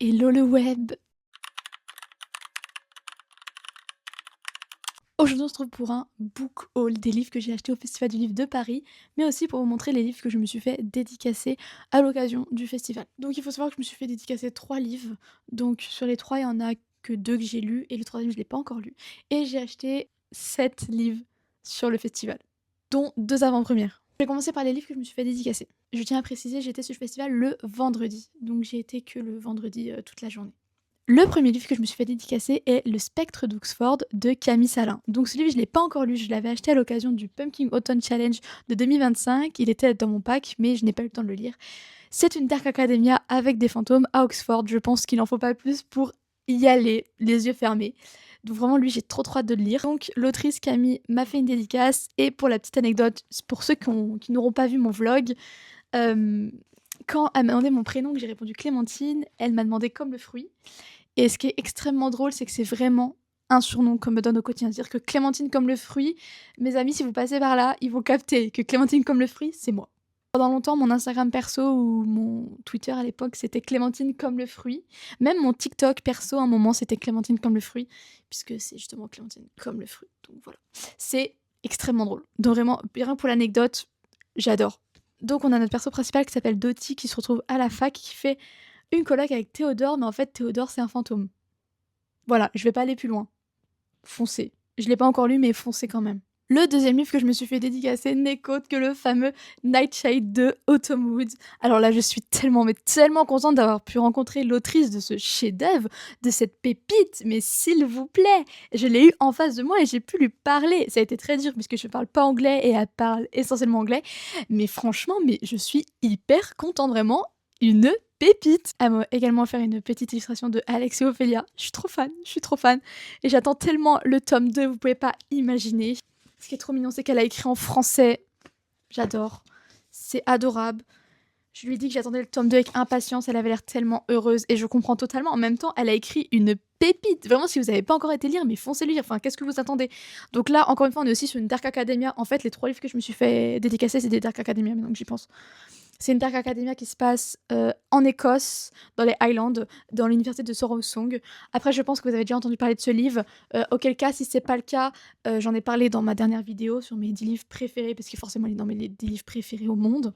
Hello le web! Aujourd'hui, on se retrouve pour un book haul des livres que j'ai achetés au Festival du livre de Paris, mais aussi pour vous montrer les livres que je me suis fait dédicacer à l'occasion du festival. Donc il faut savoir que je me suis fait dédicacer 3 livres, donc sur les 3, il y en a que 2 que j'ai lus et le troisième je l'ai pas encore lu. Et j'ai acheté 7 livres sur le festival, dont 2 avant-premières. Je vais commencer par les livres que je me suis fait dédicacer. Je tiens à préciser, j'étais sur le festival le vendredi, donc j'ai été que le vendredi toute la journée. Le premier livre que je me suis fait dédicacer est Le Spectre d'Oxford de Camille Salin. Donc ce livre, je ne l'ai pas encore lu, je l'avais acheté à l'occasion du Pumpkin Autumn Challenge de 2025. Il était dans mon pack, mais je n'ai pas eu le temps de le lire. C'est une Dark Academia avec des fantômes à Oxford. Je pense qu'il n'en faut pas plus pour y aller, les yeux fermés. Donc vraiment, lui, j'ai trop hâte de le lire. Donc l'autrice Camille m'a fait une dédicace. Et pour la petite anecdote, pour ceux qui n'auront pas vu mon vlog, quand elle m'a demandé mon prénom, que j'ai répondu Clémentine, elle m'a demandé comme le fruit. Et ce qui est extrêmement drôle, c'est que c'est vraiment un surnom qu'on me donne au quotidien. C'est-à-dire que Clémentine comme le fruit, mes amis, si vous passez par là, ils vont capter que Clémentine comme le fruit, c'est moi. Pendant longtemps, mon Instagram perso ou mon Twitter à l'époque, c'était Clémentine comme le fruit. Même mon TikTok perso, à un moment, c'était Clémentine comme le fruit, puisque c'est justement Clémentine comme le fruit. Donc voilà. C'est extrêmement drôle. Donc vraiment, rien pour l'anecdote, j'adore. Donc on a notre perso principal qui s'appelle Dottie, qui se retrouve à la fac, qui fait une coloc avec Théodore, mais en fait Théodore c'est un fantôme. Voilà, je vais pas aller plus loin. Foncez. Je l'ai pas encore lu, mais foncez quand même. Le deuxième livre que je me suis fait dédicacer n'est qu'autre que le fameux Nightshade de Autumn Woods. Alors là, je suis tellement, mais tellement contente d'avoir pu rencontrer l'autrice de ce chef-d'œuvre, de cette pépite, mais s'il vous plaît, je l'ai eu en face de moi et j'ai pu lui parler. Ça a été très dur puisque je parle pas anglais et elle parle essentiellement anglais, mais franchement, mais je suis hyper contente, vraiment, une pépite. Elle m'a également offert une petite illustration de Alex et Ophélia. Je suis trop fan. Et j'attends tellement le tome 2, vous pouvez pas imaginer. Ce qui est trop mignon, c'est qu'elle a écrit en français. J'adore. C'est adorable. Je lui ai dit que j'attendais le tome 2 avec impatience. Elle avait l'air tellement heureuse et je comprends totalement. En même temps, elle a écrit une pépite. Vraiment, si vous n'avez pas encore été lire, mais foncez lire. Enfin, qu'est-ce que vous attendez? Donc là, encore une fois, on est aussi sur une Dark Academia. En fait, les 3 livres que je me suis fait dédicacer, c'est des Dark Academia, maintenant que j'y pense. C'est une Dark Academia qui se passe en Écosse, dans les Highlands, dans l'université de Sorrow Song. Après, je pense que vous avez déjà entendu parler de ce livre. Auquel cas, si c'est pas le cas, j'en ai parlé dans ma dernière vidéo sur mes 10 livres préférés, parce qu'il est forcément dans mes 10 livres préférés au monde.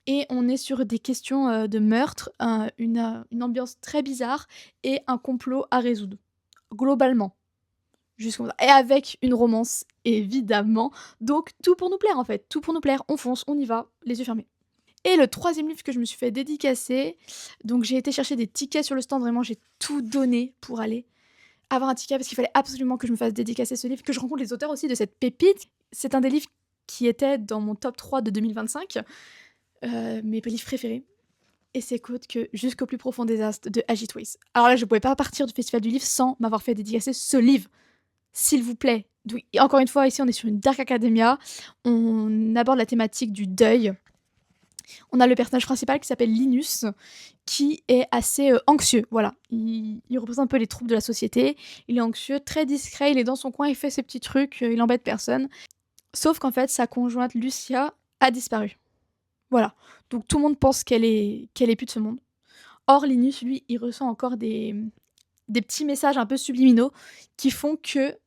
Et on est sur des questions de meurtre, une ambiance très bizarre et un complot à résoudre. Globalement. Juste comme ça. Et avec une romance, évidemment. Donc tout pour nous plaire en fait. Tout pour nous plaire. On fonce, on y va, les yeux fermés. Et le troisième livre que je me suis fait dédicacer, donc j'ai été chercher des tickets sur le stand, vraiment j'ai tout donné pour aller avoir un ticket parce qu'il fallait absolument que je me fasse dédicacer ce livre, que je rencontre les auteurs aussi de cette pépite. C'est un des livres qui était dans mon top 3 de 2025, mes livres préférés. Et c'est qu'autre que Jusqu'au plus profond des astres de Agit Ways. Alors là, je pouvais pas partir du Festival du livre sans m'avoir fait dédicacer ce livre. S'il vous plaît. Donc, encore une fois, ici on est sur une Dark Academia, on aborde la thématique du deuil. On a le personnage principal qui s'appelle Linus, qui est assez anxieux, voilà. Il représente un peu les troubles de la société. Il est anxieux, très discret, il est dans son coin, il fait ses petits trucs, il embête personne. Sauf qu'en fait, sa conjointe Lucia a disparu. Voilà. Donc tout le monde pense qu'elle est plus de ce monde. Or, Linus, lui, il ressent encore des petits messages un peu subliminaux qui font que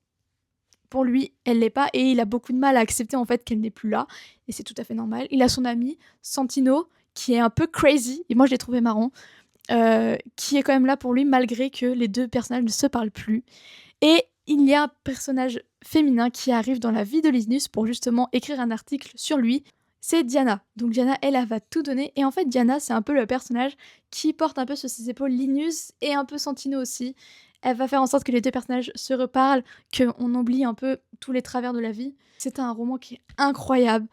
pour lui, elle l'est pas et il a beaucoup de mal à accepter en fait qu'elle n'est plus là et c'est tout à fait normal. Il a son ami Santino qui est un peu crazy et moi je l'ai trouvé marrant, qui est quand même là pour lui malgré que les 2 personnages ne se parlent plus. Et il y a un personnage féminin qui arrive dans la vie de Linus pour justement écrire un article sur lui. C'est Diana. Donc Diana, elle va tout donner. Et en fait, Diana, c'est un peu le personnage qui porte un peu sur ses épaules Linus et un peu Santino aussi. Elle va faire en sorte que les 2 personnages se reparlent, qu'on oublie un peu tous les travers de la vie. C'est un roman qui est incroyable,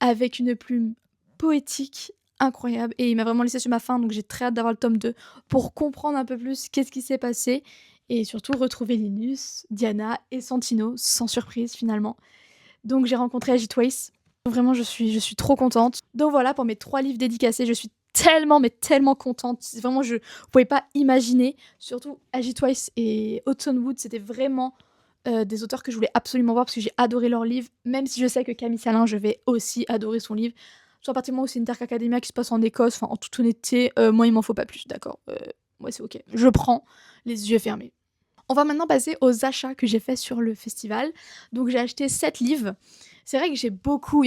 avec une plume poétique incroyable. Et il m'a vraiment laissé sur ma faim, donc j'ai très hâte d'avoir le tome 2 pour comprendre un peu plus qu'est-ce qui s'est passé. Et surtout retrouver Linus, Diana et Santino, sans surprise finalement. Donc j'ai rencontré Agit Ways. Vraiment, je suis trop contente. Donc voilà pour mes 3 livres dédicacés. Je suis tellement, mais tellement contente. Vraiment, vous pouvez pas imaginer. Surtout Agit Ways et Autumn Wood, c'était vraiment des auteurs que je voulais absolument voir parce que j'ai adoré leurs livres. Même si je sais que Camille Salin, je vais aussi adorer son livre. Soit à partir du moment où c'est une Dark Academia qui se passe en Écosse, enfin en toute honnêteté, moi il m'en faut pas plus, d'accord. moi c'est OK. Je prends les yeux fermés. On va maintenant passer aux achats que j'ai faits sur le festival. Donc j'ai acheté 7 livres. C'est vrai que j'ai beaucoup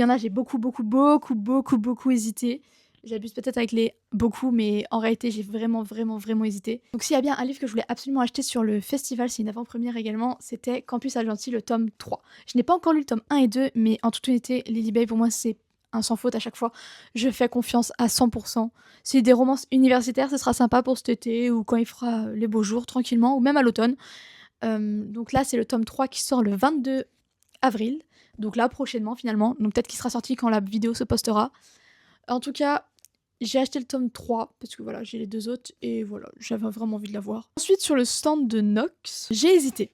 hésité. J'abuse peut-être avec les beaucoup, mais en réalité, j'ai vraiment hésité. Donc s'il y a bien un livre que je voulais absolument acheter sur le festival, c'est une avant-première également, c'était Campus Agency, le tome 3. Je n'ai pas encore lu le tome 1 et 2, mais en toute honnêteté, Lily Bay, pour moi, c'est un sans faute à chaque fois. Je fais confiance à 100%. C'est des romances universitaires, ce sera sympa pour cet été ou quand il fera les beaux jours, tranquillement, ou même à l'automne. Donc là, c'est le tome 3 qui sort le 22 avril. Donc là, prochainement, finalement. Donc peut-être qu'il sera sorti quand la vidéo se postera. En tout cas, j'ai acheté le tome 3 parce que voilà, j'ai les 2 autres et voilà, j'avais vraiment envie de l'avoir. Ensuite, sur le stand de Nox, j'ai hésité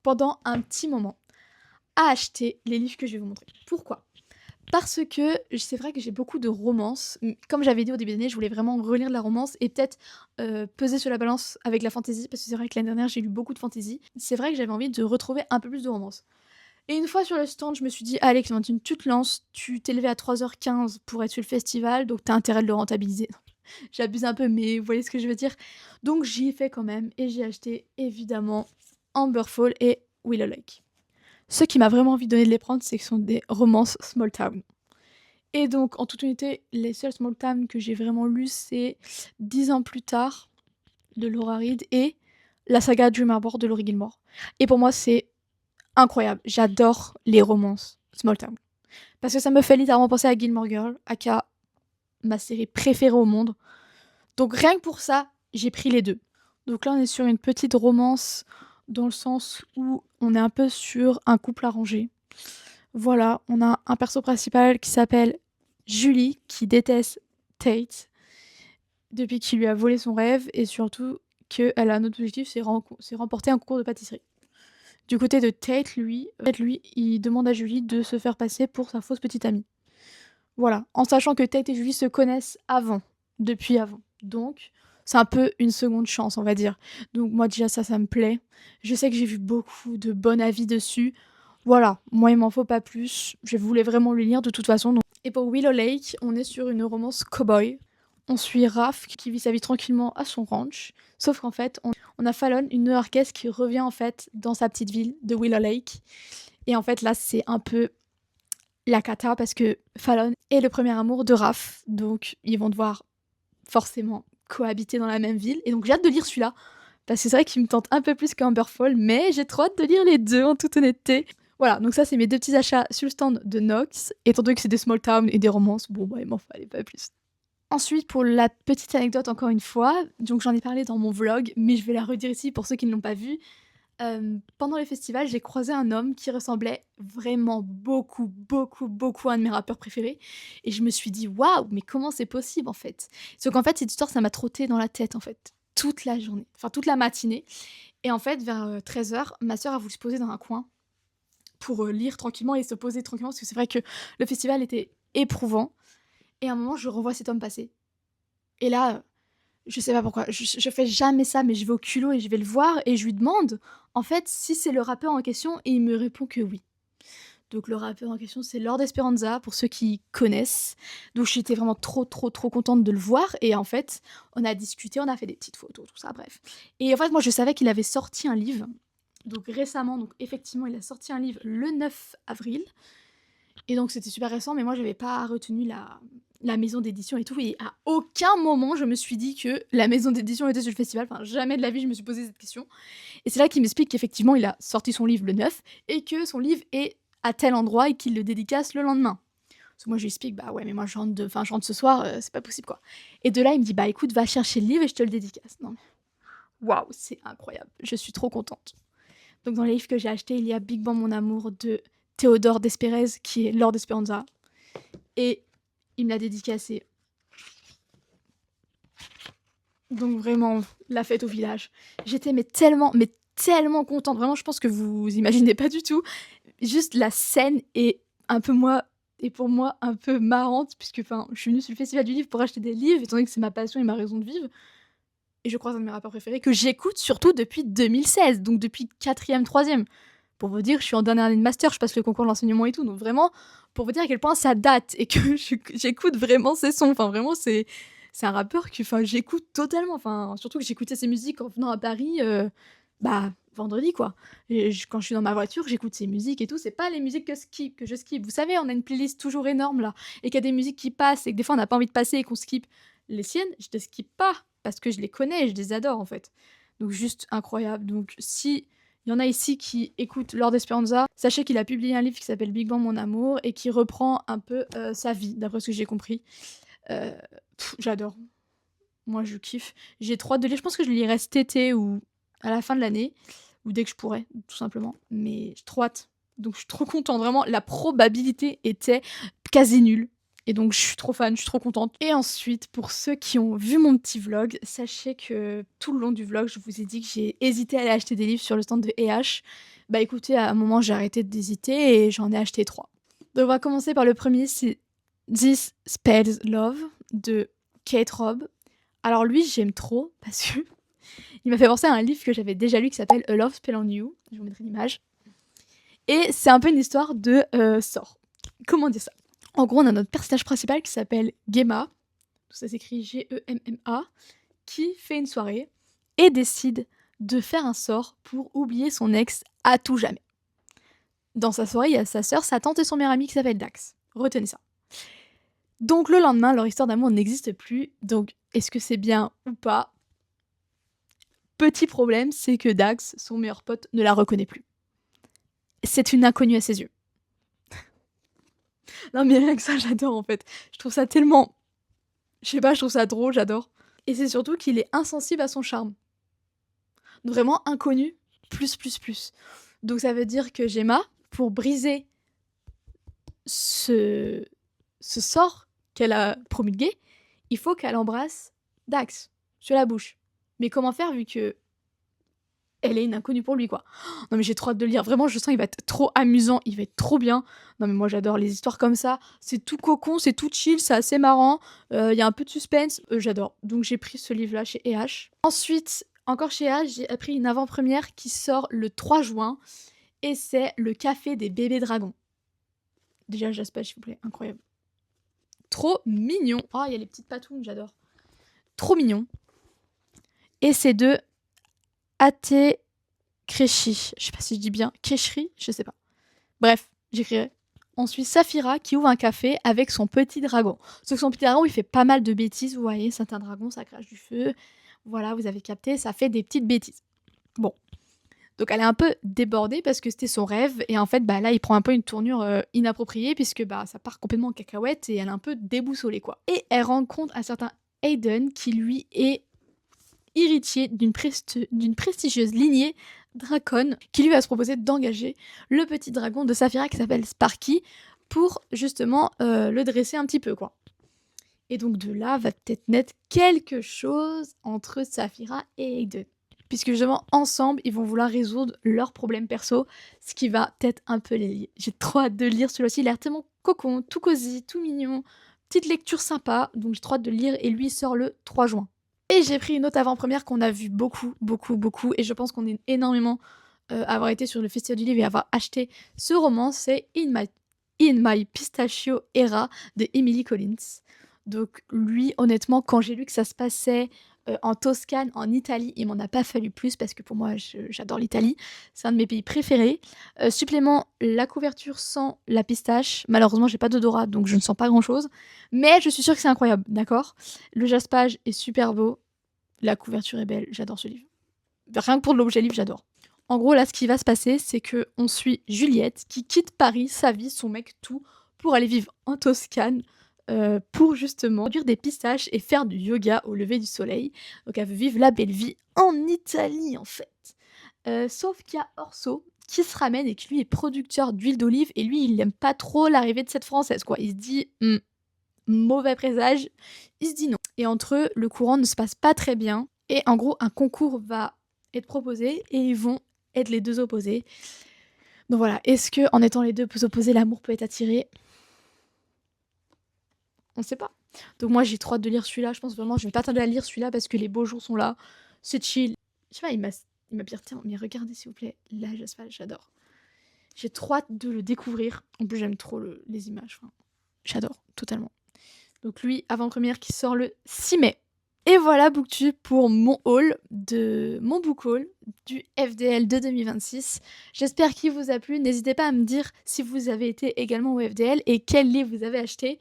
pendant un petit moment à acheter les livres que je vais vous montrer. Pourquoi ? Parce que c'est vrai que j'ai beaucoup de romances. Comme j'avais dit au début d'année, je voulais vraiment relire de la romance et peut-être peser sur la balance avec la fantasy, parce que c'est vrai que l'année dernière, j'ai lu beaucoup de fantasy. C'est vrai que j'avais envie de retrouver un peu plus de romance. Et une fois sur le stand, je me suis dit, allez Clémentine, tu te lances, tu t'es levée à 3h15 pour être sur le festival, donc t'as intérêt de le rentabiliser. J'abuse un peu, mais vous voyez ce que je veux dire. Donc j'y ai fait quand même, et j'ai acheté évidemment Amberfall et Willow Lake. Ce qui m'a vraiment envie de donner de les prendre, c'est que ce sont des romances small town. Et donc, en toute honnêteté, les seuls small town que j'ai vraiment lus, c'est 10 ans plus tard de Laura Reed et la saga Dream Harbor de Laurie Gilmore. Et pour moi, c'est incroyable. J'adore les romances small town. Parce que ça me fait littéralement penser à Gilmore Girl, aka ma série préférée au monde. Donc rien que pour ça, j'ai pris les deux. Donc là, on est sur une petite romance dans le sens où on est un peu sur un couple arrangé. Voilà, on a un perso principal qui s'appelle Julie, qui déteste Tate depuis qu'il lui a volé son rêve et surtout qu'elle a un autre objectif, c'est remporter un concours de pâtisserie. Du côté de Tate, lui, il demande à Julie de se faire passer pour sa fausse petite amie. Voilà, en sachant que Tate et Julie se connaissent depuis avant. Donc, c'est un peu une seconde chance, on va dire. Donc moi déjà ça me plaît. Je sais que j'ai vu beaucoup de bons avis dessus. Voilà, moi il m'en faut pas plus. Je voulais vraiment le lire de toute façon. Donc. Et pour Willow Lake, on est sur une romance cowboy. On suit Raph qui vit sa vie tranquillement à son ranch. Sauf qu'en fait, on a Fallon, une new-yorkaise qui revient en fait dans sa petite ville de Willow Lake. Et en fait là, c'est un peu la cata parce que Fallon est le premier amour de Raph. Donc ils vont devoir forcément cohabiter dans la même ville. Et donc j'ai hâte de lire celui-là. Parce que c'est vrai qu'il me tente un peu plus qu'Amberfall. Mais j'ai trop hâte de lire les deux en toute honnêteté. Voilà, donc ça c'est mes deux petits achats sur le stand de Nox. Étant donné que c'est des small towns et des romances, bon bah il m'en fallait pas plus. Ensuite, pour la petite anecdote, encore une fois, donc j'en ai parlé dans mon vlog, mais je vais la redire ici pour ceux qui ne l'ont pas vu. Pendant les festivals, j'ai croisé un homme qui ressemblait vraiment beaucoup à un de mes rappeurs préférés. Et je me suis dit, waouh, mais comment c'est possible en fait? Sauf qu'en fait, cette histoire, ça m'a trotté dans la tête en fait, toute la journée, enfin toute la matinée. Et en fait, vers 13h, ma soeur a voulu se poser dans un coin pour lire tranquillement et se poser tranquillement, parce que c'est vrai que le festival était éprouvant. Et à un moment, je revois cet homme passer. Et là, je sais pas pourquoi, je fais jamais ça, mais je vais au culot et je vais le voir et je lui demande, en fait, si c'est le rappeur en question, et il me répond que oui. Donc le rappeur en question, c'est Lord Esperanza, pour ceux qui connaissent. Donc j'étais vraiment trop contente de le voir. Et en fait, on a discuté, on a fait des petites photos, tout ça, bref. Et en fait, moi, je savais qu'il avait sorti un livre, donc récemment. Donc effectivement, il a sorti un livre le 9 avril. Et donc c'était super récent, mais moi, j'avais pas retenu la maison d'édition et tout. Et à aucun moment, je me suis dit que la maison d'édition était sur le festival. Enfin, jamais de la vie, je me suis posé cette question. Et c'est là qu'il m'explique qu'effectivement, il a sorti son livre le 9 et que son livre est à tel endroit et qu'il le dédicace le lendemain. Parce que moi, je lui explique, bah ouais, mais moi, je rentre ce soir, c'est pas possible, quoi. Et de là, il me dit, bah écoute, va chercher le livre et je te le dédicace. Non, mais waouh, c'est incroyable. Je suis trop contente. Donc, dans les livres que j'ai achetés, il y a Big Bang, mon amour de Théodore Desperez, qui est Lord Esperanza. Et il me l'a dédicacé. Donc, vraiment, la fête au village. J'étais tellement contente. Vraiment, je pense que vous imaginez pas du tout. Juste la scène est pour moi un peu marrante, puisque je suis venue sur le festival du livre pour acheter des livres, étant donné que c'est ma passion et ma raison de vivre. Et je croise un de mes rappeurs préférés que j'écoute surtout depuis 2016, donc depuis 4e, 3e. Pour vous dire, je suis en dernière année de master, je passe le concours de l'enseignement et tout, donc vraiment, pour vous dire à quel point ça date et que j'écoute vraiment ces sons. Enfin, vraiment, c'est c'est un rappeur que, enfin, j'écoute totalement, enfin, surtout que j'écoutais ses musiques en venant à Paris, bah, vendredi, quoi. Et quand je suis dans ma voiture, j'écoute ses musiques et tout, c'est pas les musiques que je skip. Vous savez, on a une playlist toujours énorme, là, et qu'il y a des musiques qui passent et que des fois, on n'a pas envie de passer et qu'on skip. Les siennes, je les skip pas, parce que je les connais et je les adore, en fait. Donc juste incroyable. Donc si il y en a ici qui écoutent Lord Esperanza, sachez qu'il a publié un livre qui s'appelle Big Bang Mon Amour et qui reprend un peu sa vie, d'après ce que j'ai compris. Euh, J'adore. Moi, je kiffe. J'ai trop hâte de lire. Je pense que je le lirai cet été ou à la fin de l'année, ou dès que je pourrai, tout simplement. Mais j'ai trop hâte. Donc, je suis trop contente. Vraiment, la probabilité était quasi nulle. Et donc, je suis trop fan, je suis trop contente. Et ensuite, pour ceux qui ont vu mon petit vlog, sachez que tout le long du vlog, je vous ai dit que j'ai hésité à aller acheter des livres sur le stand de EH. Bah écoutez, à un moment, j'ai arrêté d'hésiter et j'en ai acheté 3. Donc, on va commencer par le premier, c'est This Spells Love de Kate Robb. Alors lui, j'aime trop parce que il m'a fait penser à un livre que j'avais déjà lu qui s'appelle A Love Spell on You. Je vous mettrai l'image. Et c'est un peu une histoire de sort. Comment dire ça? En gros, on a notre personnage principal qui s'appelle Gemma, ça s'écrit Gemma, qui fait une soirée et décide de faire un sort pour oublier son ex à tout jamais. Dans sa soirée, il y a sa sœur, sa tante et son meilleur ami qui s'appelle Dax. Retenez ça. Donc le lendemain, leur histoire d'amour n'existe plus. Donc est-ce que c'est bien ou pas? Petit problème, c'est que Dax, son meilleur pote, ne la reconnaît plus. C'est une inconnue à ses yeux. Non mais rien que ça, j'adore en fait. Je trouve ça tellement... Je sais pas, je trouve ça drôle, j'adore. Et c'est surtout qu'il est insensible à son charme. Vraiment inconnu, plus. Donc ça veut dire que Gemma, pour briser ce sort qu'elle a promulgué, il faut qu'elle embrasse Dax sur la bouche. Mais comment faire vu que elle est une inconnue pour lui, quoi. Non mais j'ai trop hâte de le lire. Vraiment, je sens qu'il va être trop amusant, il va être trop bien. Non mais moi j'adore les histoires comme ça. C'est tout cocon, c'est tout chill, c'est assez marrant. Il y a un peu de suspense, j'adore. Donc j'ai pris ce livre-là chez EH. Ensuite, encore chez EH, j'ai pris une avant-première qui sort le 3 juin. Et c'est Le Café des bébés dragons. Déjà, j'espère, s'il vous plaît, incroyable. Trop mignon. Oh, il y a les petites patounes, j'adore. Trop mignon. Et c'est de Ate Kreshi. Je sais pas si je dis bien. Keshri, je sais pas. Bref, j'écrirai. Ensuite, Saphira qui ouvre un café avec son petit dragon. Sauf que son petit dragon, il fait pas mal de bêtises. Vous voyez, c'est un dragon, ça crache du feu. Voilà, vous avez capté, ça fait des petites bêtises. Bon. Donc elle est un peu débordée parce que c'était son rêve. Et en fait, bah là, il prend un peu une tournure inappropriée puisque bah, ça part complètement en cacahuète et elle est un peu déboussolée, quoi. Et elle rencontre un certain Aiden qui, lui, est héritier d'une prestigieuse lignée Dracon qui lui va se proposer d'engager le petit dragon de Saphira qui s'appelle Sparky pour justement le dresser un petit peu, quoi. Et donc de là va peut-être naître quelque chose entre Saphira et Aiden. Puisque justement, ensemble, ils vont vouloir résoudre leurs problèmes perso, ce qui va peut-être un peu les lier. J'ai trop hâte de le lire, celui-ci, il a l'air tellement cocon, tout cosy, tout mignon, petite lecture sympa, donc j'ai trop hâte de le lire, et lui sort le 3 juin. Et j'ai pris une autre avant-première qu'on a vu beaucoup, et je pense qu'on est énormément avoir été sur le Festival du Livre et avoir acheté ce roman, c'est In My Pistachio Era de Emily Collins. Donc lui, honnêtement, quand j'ai lu que ça se passait en Toscane, en Italie, il m'en a pas fallu plus parce que pour moi, j'adore l'Italie. C'est un de mes pays préférés. Supplément, la couverture sans la pistache. Malheureusement, j'ai pas d'odorat, donc je ne sens pas grand-chose. Mais je suis sûre que c'est incroyable, d'accord? Le jaspage est super beau. La couverture est belle. J'adore ce livre. Rien que pour l'objet livre, j'adore. En gros, là, ce qui va se passer, c'est que on suit Juliette qui quitte Paris, sa vie, son mec, tout, pour aller vivre en Toscane, pour justement produire des pistaches et faire du yoga au lever du soleil. Donc elle veut vivre la belle vie en Italie, en fait. Sauf qu'il y a Orso qui se ramène et qui lui est producteur d'huile d'olive et lui, il n'aime pas trop l'arrivée de cette Française, quoi. Il se dit, mauvais présage, il se dit non. Et entre eux, le courant ne se passe pas très bien. Et en gros, un concours va être proposé et ils vont être les deux opposés. Donc voilà, est-ce que en étant les deux opposés, l'amour peut être attiré? On sait pas. Donc moi, j'ai trop hâte de lire celui-là. Je pense vraiment, je vais pas tarder à lire celui-là parce que les beaux jours sont là. C'est chill. Je sais pas, il m'a bien tiens, mais regardez s'il vous plaît. Là, j'adore. J'ai trop hâte de le découvrir. En plus, j'aime trop les images. Enfin, j'adore totalement. Donc lui, avant-première qui sort le 6 mai. Et voilà Booktube pour mon haul de mon book haul du FDL de 2026. J'espère qu'il vous a plu. N'hésitez pas à me dire si vous avez été également au FDL et quel livre vous avez acheté.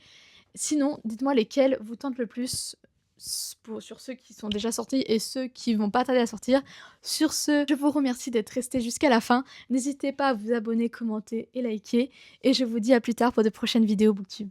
Sinon, dites-moi lesquels vous tentent le plus sur ceux qui sont déjà sortis et ceux qui vont pas tarder à sortir. Sur ce, je vous remercie d'être resté jusqu'à la fin. N'hésitez pas à vous abonner, commenter et liker. Et je vous dis à plus tard pour de prochaines vidéos Booktube.